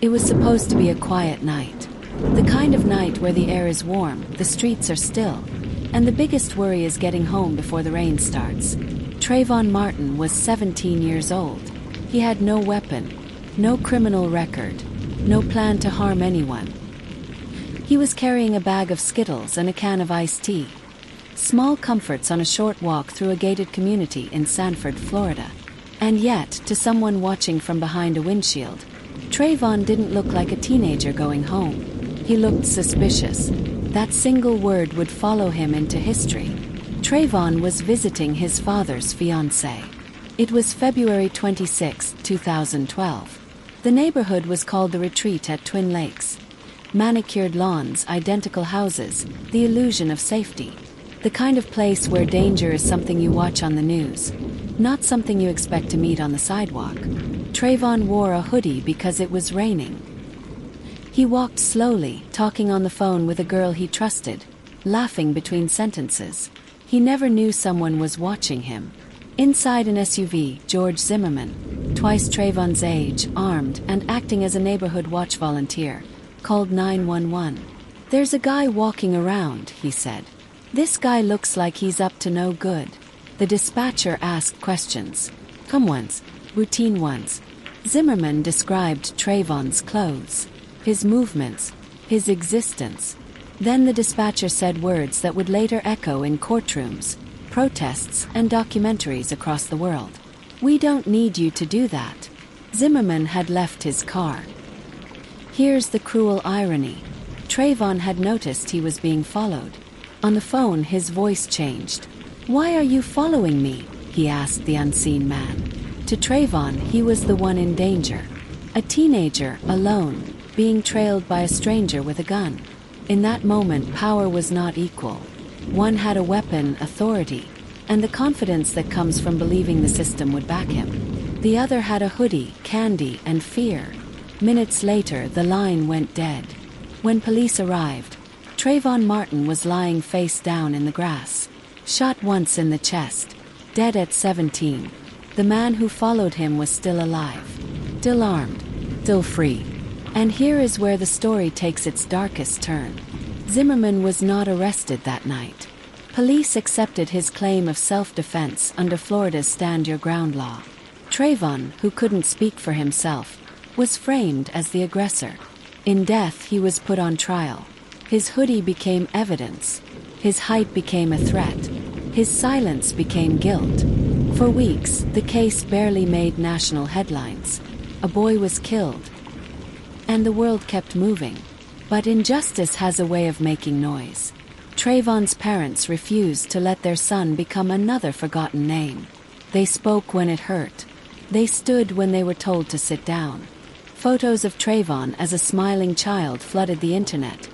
It was supposed to be a quiet night. The kind of night where the air is warm, the streets are still, and the biggest worry is getting home before the rain starts. Trayvon Martin was 17 years old. He had no weapon, no criminal record, no plan to harm anyone. He was carrying a bag of Skittles and a can of iced tea. Small comforts on a short walk through a gated community in Sanford, Florida. And yet, to someone watching from behind a windshield, Trayvon didn't look like a teenager going home. He looked suspicious. That single word would follow him into history. Trayvon was visiting his father's fiancée. It was February 26, 2012. The neighborhood was called the Retreat at Twin Lakes. Manicured lawns, identical houses, the illusion of safety. The kind of place where danger is something you watch on the news, not something you expect to meet on the sidewalk. Trayvon wore a hoodie because it was raining. He walked slowly, talking on the phone with a girl he trusted, laughing between sentences. He never knew someone was watching him. Inside an SUV, George Zimmerman, twice Trayvon's age, armed and acting as a neighborhood watch volunteer, called 911. "There's a guy walking around," he said. "This guy looks like he's up to no good." The dispatcher asked questions. Common ones, routine ones. Zimmerman described Trayvon's clothes, his movements, his existence. Then the dispatcher said words that would later echo in courtrooms, protests, and documentaries across the world. "We don't need you to do that." Zimmerman had left his car. Here's the cruel irony. Trayvon had noticed he was being followed. On the phone, his voice changed. "Why are you following me?" he asked the unseen man. To Trayvon, he was the one in danger. A teenager, alone, being trailed by a stranger with a gun. In that moment, power was not equal. One had a weapon, authority, and the confidence that comes from believing the system would back him. The other had a hoodie, candy, and fear. Minutes later, the line went dead. When police arrived, Trayvon Martin was lying face down in the grass. Shot once in the chest. Dead at 17. The man who followed him was still alive. Still armed. Still free. And here is where the story takes its darkest turn. Zimmerman was not arrested that night. Police accepted his claim of self-defense under Florida's Stand Your Ground law. Trayvon, who couldn't speak for himself, was framed as the aggressor. In death, he was put on trial. His hoodie became evidence. His height became a threat. His silence became guilt. For weeks, the case barely made national headlines. A boy was killed. And the world kept moving. But injustice has a way of making noise. Trayvon's parents refused to let their son become another forgotten name. They spoke when it hurt. They stood when they were told to sit down. Photos of Trayvon as a smiling child flooded the internet.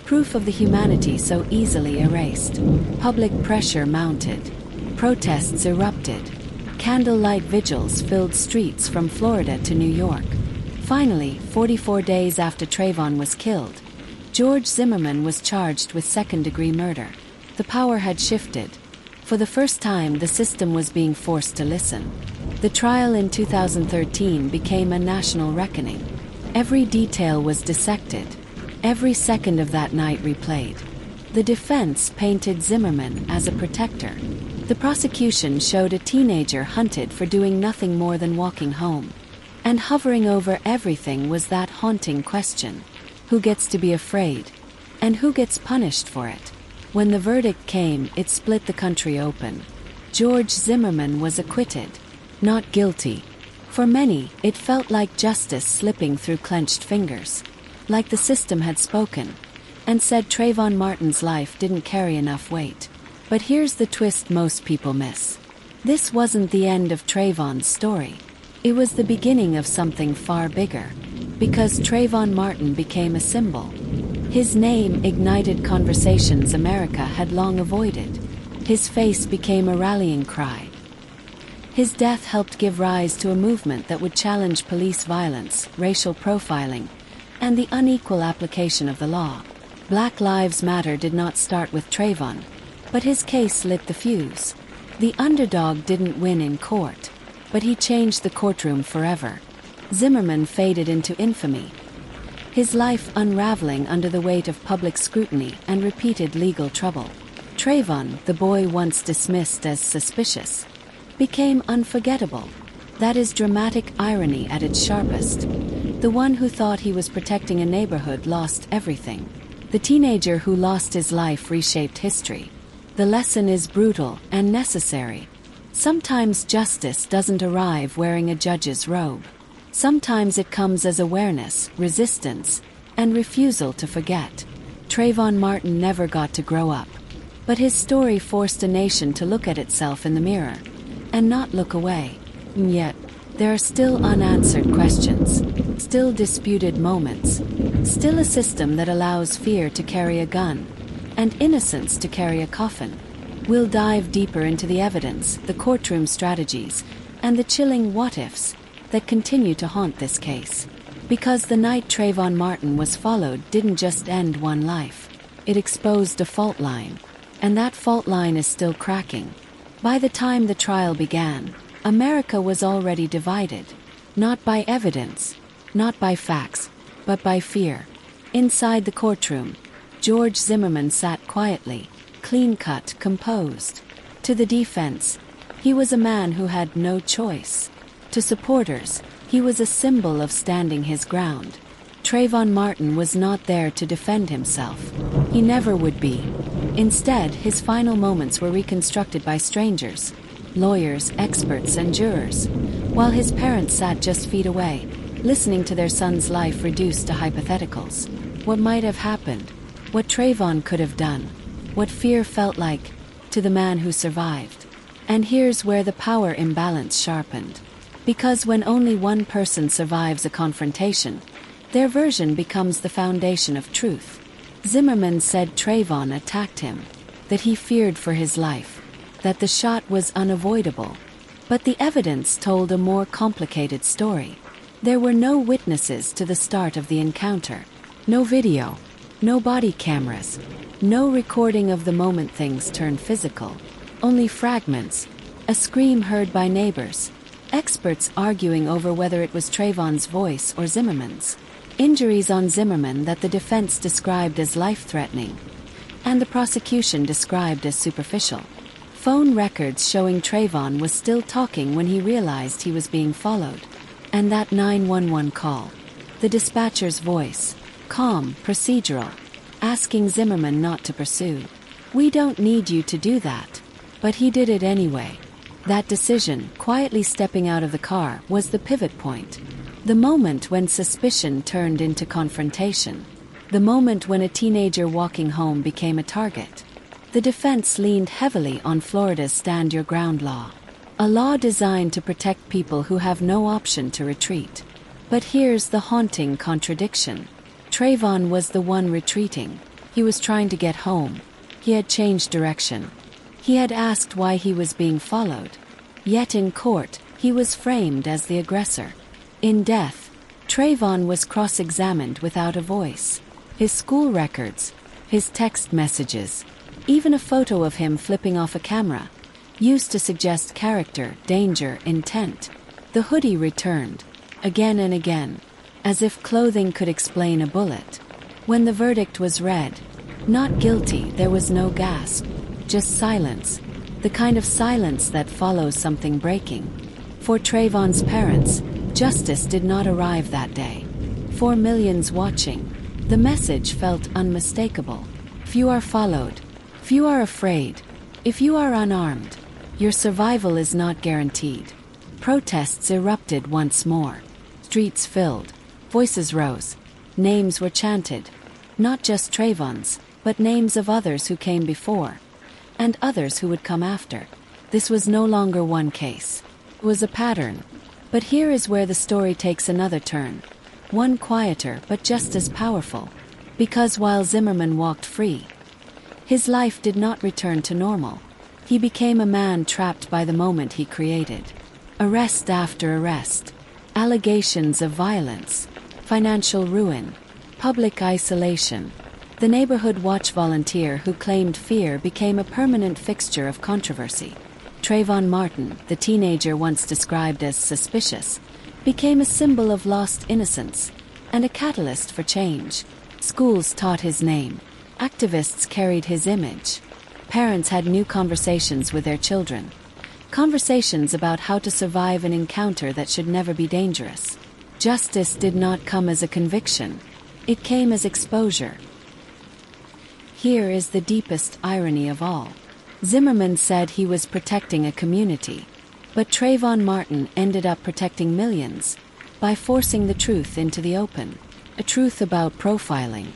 Proof of the humanity so easily erased. Public pressure mounted. Protests erupted. Candlelight vigils filled streets from Florida to New York. Finally, 44 days after Trayvon was killed, George Zimmerman was charged with second-degree murder. The power had shifted. For the first time, the system was being forced to listen. The trial in 2013 became a national reckoning. Every detail was dissected. Every second of that night replayed. The defense painted Zimmerman as a protector. The prosecution showed a teenager hunted for doing nothing more than walking home. And hovering over everything was that haunting question. Who gets to be afraid? And who gets punished for it? When the verdict came, it split the country open. George Zimmerman was acquitted. Not guilty. For many, it felt like justice slipping through clenched fingers. Like the system had spoken, and said Trayvon Martin's life didn't carry enough weight. But here's the twist most people miss. This wasn't the end of Trayvon's story. It was the beginning of something far bigger. Because Trayvon Martin became a symbol. His name ignited conversations America had long avoided. His face became a rallying cry. His death helped give rise to a movement that would challenge police violence, racial profiling, and the unequal application of the law. Black Lives Matter did not start with Trayvon, but his case lit the fuse. The underdog didn't win in court, but he changed the courtroom forever. Zimmerman faded into infamy, his life unraveling under the weight of public scrutiny and repeated legal trouble. Trayvon, the boy once dismissed as suspicious, became unforgettable. That is dramatic irony at its sharpest. The one who thought he was protecting a neighborhood lost everything. The teenager who lost his life reshaped history. The lesson is brutal and necessary. Sometimes justice doesn't arrive wearing a judge's robe. Sometimes it comes as awareness, resistance, and refusal to forget. Trayvon Martin never got to grow up, but his story forced a nation to look at itself in the mirror and not look away. And yet, there are still unanswered questions, still disputed moments, still a system that allows fear to carry a gun and innocence to carry a coffin. We'll dive deeper into the evidence, the courtroom strategies, and the chilling what-ifs that continue to haunt this case. Because the night Trayvon Martin was followed didn't just end one life. It exposed a fault line, and that fault line is still cracking. By the time the trial began, America was already divided, not by evidence, not by facts, but by fear. Inside the courtroom, George Zimmerman sat quietly, clean-cut, composed. To the defense, he was a man who had no choice. To supporters, he was a symbol of standing his ground. Trayvon Martin was not there to defend himself. He never would be. Instead, his final moments were reconstructed by strangers, lawyers, experts, and jurors, while his parents sat just feet away, listening to their son's life reduced to hypotheticals. What might have happened, what Trayvon could have done, what fear felt like, to the man who survived. And here's where the power imbalance sharpened. Because when only one person survives a confrontation, their version becomes the foundation of truth. Zimmerman said Trayvon attacked him, that he feared for his life, that the shot was unavoidable. But the evidence told a more complicated story. There were no witnesses to the start of the encounter. No video, no body cameras, no recording of the moment things turned physical. Only fragments, a scream heard by neighbors, experts arguing over whether it was Trayvon's voice or Zimmerman's, injuries on Zimmerman that the defense described as life-threatening, and the prosecution described as superficial. Phone records showing Trayvon was still talking when he realized he was being followed. And that 911 call, the dispatcher's voice, calm, procedural, asking Zimmerman not to pursue. "We don't need you to do that." But he did it anyway. That decision, quietly stepping out of the car, was the pivot point. The moment when suspicion turned into confrontation. The moment when a teenager walking home became a target. The defense leaned heavily on Florida's Stand Your Ground law. A law designed to protect people who have no option to retreat. But here's the haunting contradiction. Trayvon was the one retreating. He was trying to get home. He had changed direction. He had asked why he was being followed. Yet in court, he was framed as the aggressor. In death, Trayvon was cross-examined without a voice. His school records, his text messages, even a photo of him flipping off a camera, used to suggest character, danger, intent. The hoodie returned, again and again, as if clothing could explain a bullet. When the verdict was read, not guilty, there was no gasp, just silence, the kind of silence that follows something breaking. For Trayvon's parents, justice did not arrive that day. For millions watching, the message felt unmistakable. Few are followed, few are afraid. If you are unarmed, your survival is not guaranteed. Protests erupted once more. Streets filled. Voices rose. Names were chanted. Not just Trayvon's, but names of others who came before, and others who would come after. This was no longer one case. It was a pattern. But here is where the story takes another turn. One quieter, but just as powerful. Because while Zimmerman walked free, his life did not return to normal. He became a man trapped by the moment he created. Arrest after arrest. Allegations of violence. Financial ruin. Public isolation. The neighborhood watch volunteer who claimed fear became a permanent fixture of controversy. Trayvon Martin, the teenager once described as suspicious, became a symbol of lost innocence. and a catalyst for change. Schools taught his name. Activists carried his image. Parents had new conversations with their children. Conversations about how to survive an encounter that should never be dangerous. Justice did not come as a conviction. It came as exposure. Here is the deepest irony of all. Zimmerman said he was protecting a community, but Trayvon Martin ended up protecting millions by forcing the truth into the open. A truth about profiling,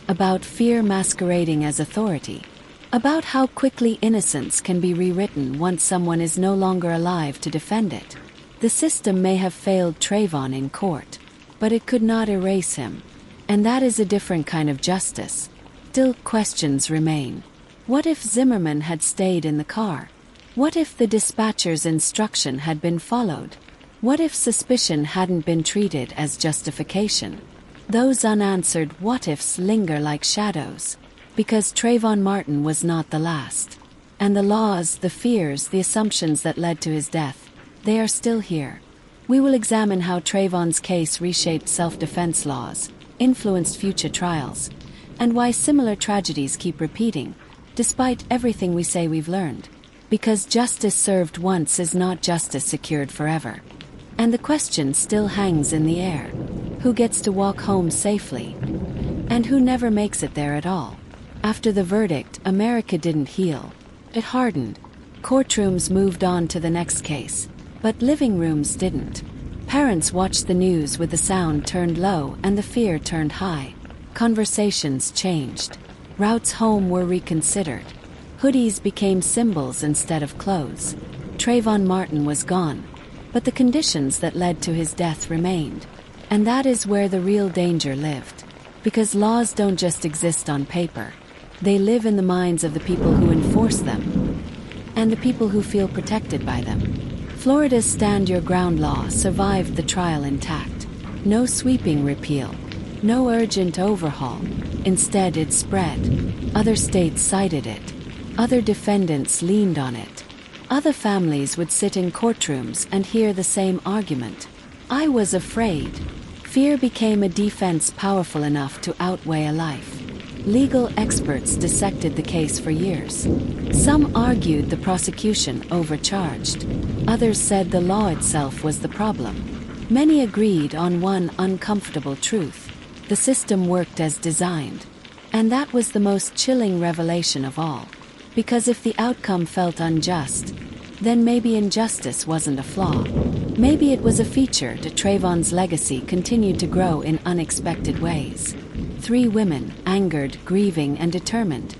about fear masquerading as authority, about how quickly innocence can be rewritten once someone is no longer alive to defend it. The system may have failed Trayvon in court, but it could not erase him. And that is a different kind of justice. Still, questions remain. What if Zimmerman had stayed in the car? What if the dispatcher's instruction had been followed? What if suspicion hadn't been treated as justification? Those unanswered what-ifs linger like shadows, because Trayvon Martin was not the last. And the laws, the fears, the assumptions that led to his death, they are still here. We will examine how Trayvon's case reshaped self-defense laws, influenced future trials, and why similar tragedies keep repeating, despite everything we say we've learned. Because justice served once is not justice secured forever. And the question still hangs in the air. Who gets to walk home safely? And who never makes it there at all? After the verdict, America didn't heal. It hardened. Courtrooms moved on to the next case, but living rooms didn't. Parents watched the news with the sound turned low and the fear turned high. Conversations changed. Routes home were reconsidered. Hoodies became symbols instead of clothes. Trayvon Martin was gone, but the conditions that led to his death remained. And that is where the real danger lived. Because laws don't just exist on paper. They live in the minds of the people who enforce them, and the people who feel protected by them. Florida's Stand Your Ground law survived the trial intact. No sweeping repeal. No urgent overhaul. Instead, it spread. Other states cited it. Other defendants leaned on it. Other families would sit in courtrooms and hear the same argument. I was afraid. Fear became a defense powerful enough to outweigh a life. Legal experts dissected the case for years. Some argued the prosecution overcharged. Others said the law itself was the problem. Many agreed on one uncomfortable truth. The system worked as designed. And that was the most chilling revelation of all. Because if the outcome felt unjust, then maybe injustice wasn't a flaw. Maybe it was a feature that Trayvon's legacy continued to grow in unexpected ways. 3 women, angered, grieving, and determined,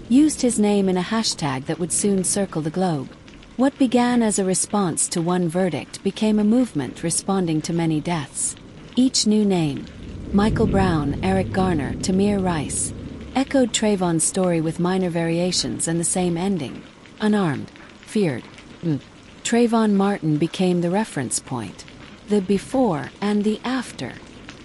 used his name in a hashtag that would soon circle the globe. What began as a response to one verdict became a movement responding to many deaths. Each new name, Michael Brown, Eric Garner, Tamir Rice, echoed Trayvon's story with minor variations and the same ending. Unarmed, feared. Trayvon Martin became the reference point, the before and the after.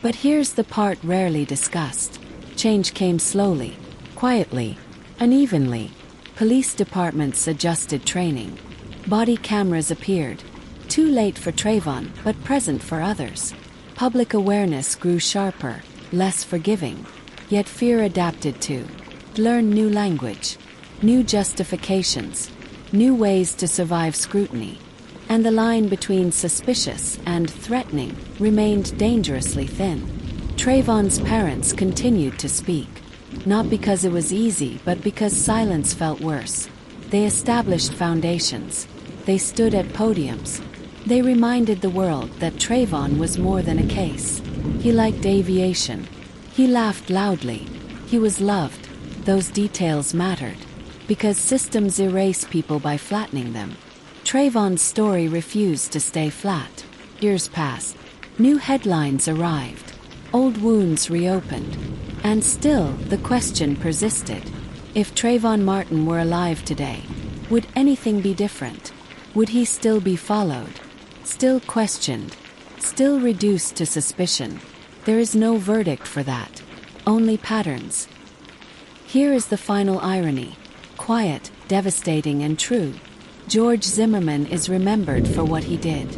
But here's the part rarely discussed. Change came slowly, quietly, unevenly. Police departments adjusted training. Body cameras appeared, too late for Trayvon, but present for others. Public awareness grew sharper, less forgiving. Yet fear adapted to learn new language, new justifications, new ways to survive scrutiny. And the line between suspicious and threatening remained dangerously thin. Trayvon's parents continued to speak, not because it was easy, but because silence felt worse. They established foundations. They stood at podiums. They reminded the world that Trayvon was more than a case. He liked aviation. He laughed loudly. He was loved. Those details mattered, because systems erase people by flattening them. Trayvon's story refused to stay flat. Years passed. New headlines arrived. Old wounds reopened. And still, the question persisted. If Trayvon Martin were alive today, would anything be different? Would he still be followed? Still questioned? Still reduced to suspicion? There is no verdict for that. Only patterns. Here is the final irony. Quiet, devastating, and true. George Zimmerman is remembered for what he did.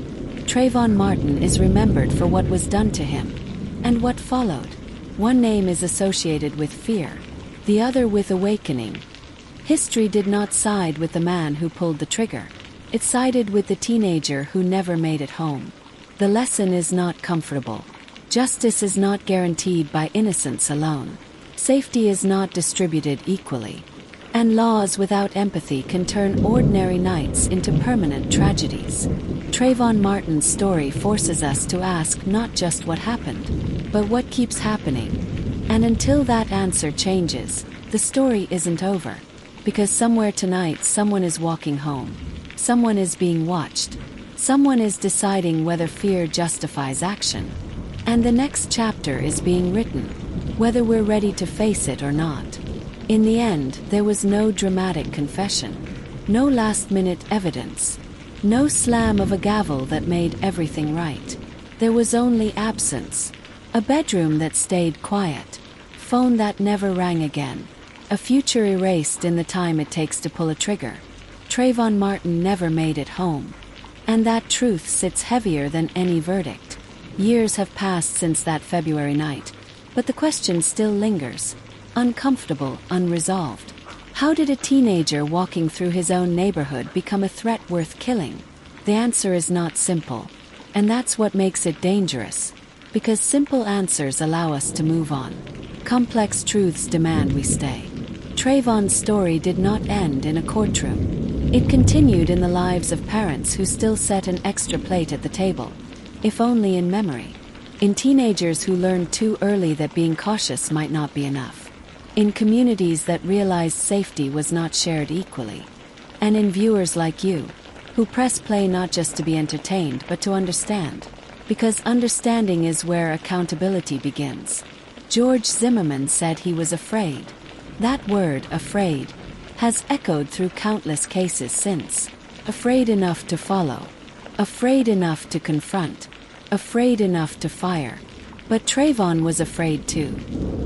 Trayvon Martin is remembered for what was done to him. And what followed? One name is associated with fear, the other with awakening. History did not side with the man who pulled the trigger. It sided with the teenager who never made it home. The lesson is not comfortable. Justice is not guaranteed by innocence alone. Safety is not distributed equally. And laws without empathy can turn ordinary nights into permanent tragedies. Trayvon Martin's story forces us to ask not just what happened, but what keeps happening. And until that answer changes, the story isn't over. Because somewhere tonight someone is walking home. Someone is being watched. Someone is deciding whether fear justifies action. And the next chapter is being written, whether we're ready to face it or not. In the end, there was no dramatic confession, no last-minute evidence, no slam of a gavel that made everything right. There was only absence, a bedroom that stayed quiet, phone that never rang again, a future erased in the time it takes to pull a trigger. Trayvon Martin never made it home. And that truth sits heavier than any verdict. Years have passed since that February night, but the question still lingers. Uncomfortable, unresolved. How did a teenager walking through his own neighborhood become a threat worth killing? The answer is not simple. And that's what makes it dangerous. Because simple answers allow us to move on. Complex truths demand we stay. Trayvon's story did not end in a courtroom. It continued in the lives of parents who still set an extra plate at the table, if only in memory. In teenagers who learned too early that being cautious might not be enough. In communities that realized safety was not shared equally. And in viewers like you, who press play not just to be entertained but to understand. Because understanding is where accountability begins. George Zimmerman said he was afraid. That word, afraid, has echoed through countless cases since. Afraid enough to follow. Afraid enough to confront. Afraid enough to fire. But Trayvon was afraid too.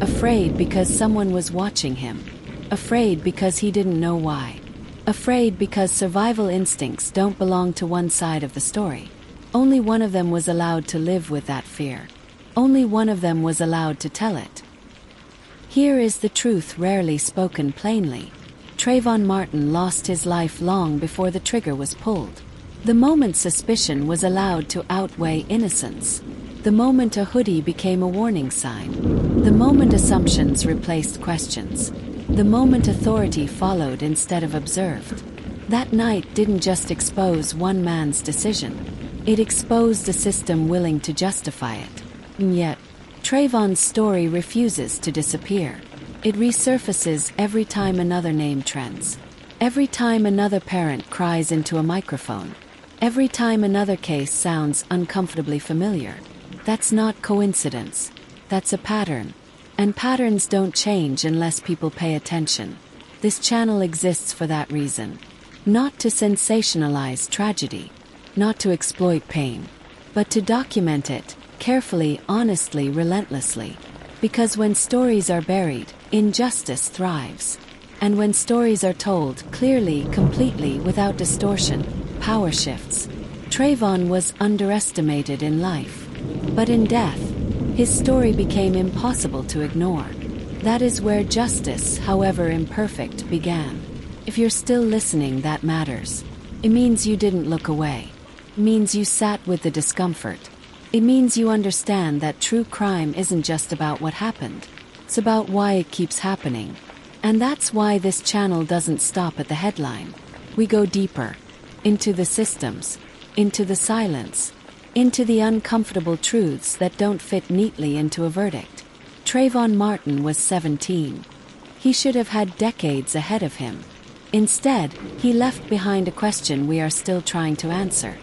Afraid because someone was watching him. Afraid because he didn't know why. Afraid because survival instincts don't belong to one side of the story. Only one of them was allowed to live with that fear. Only one of them was allowed to tell it. Here is the truth rarely spoken plainly. Trayvon Martin lost his life long before the trigger was pulled. The moment suspicion was allowed to outweigh innocence. The moment a hoodie became a warning sign. The moment assumptions replaced questions. The moment authority followed instead of observed. That night didn't just expose one man's decision. It exposed a system willing to justify it. And yet, Trayvon's story refuses to disappear. It resurfaces every time another name trends. Every time another parent cries into a microphone. Every time another case sounds uncomfortably familiar. That's not coincidence. That's a pattern. And patterns don't change unless people pay attention. This channel exists for that reason. Not to sensationalize tragedy. Not to exploit pain. But to document it, carefully, honestly, relentlessly. Because when stories are buried, injustice thrives. And when stories are told clearly, completely, without distortion, power shifts. Trayvon was underestimated in life. But in death, his story became impossible to ignore. That is where justice, however imperfect, began. If you're still listening, that matters. It means you didn't look away. It means you sat with the discomfort. It means you understand that true crime isn't just about what happened. It's about why it keeps happening. And that's why this channel doesn't stop at the headline. We go deeper. Into the systems. Into the silence. Into the uncomfortable truths that don't fit neatly into a verdict. Trayvon Martin was 17. He should have had decades ahead of him. Instead, he left behind a question we are still trying to answer.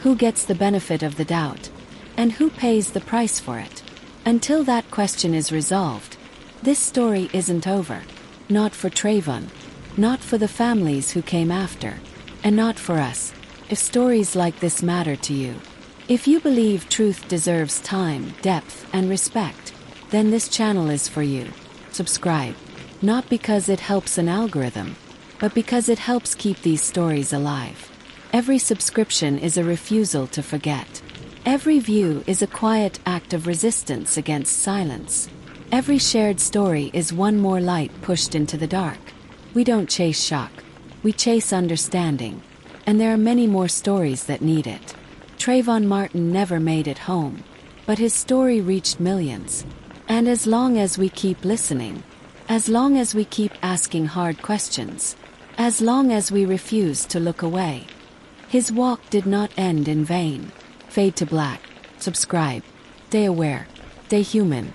Who gets the benefit of the doubt? And who pays the price for it? Until that question is resolved, this story isn't over. Not for Trayvon. Not for the families who came after. And not for us, if stories like this matter to you. If you believe truth deserves time, depth, and respect, then this channel is for you. Subscribe. Not because it helps an algorithm, but because it helps keep these stories alive. Every subscription is a refusal to forget. Every view is a quiet act of resistance against silence. Every shared story is one more light pushed into the dark. We don't chase shock. We chase understanding. And there are many more stories that need it. Trayvon Martin never made it home, but his story reached millions. And as long as we keep listening, as long as we keep asking hard questions, as long as we refuse to look away, his walk did not end in vain. Fade to black. Subscribe. Stay aware. Stay human.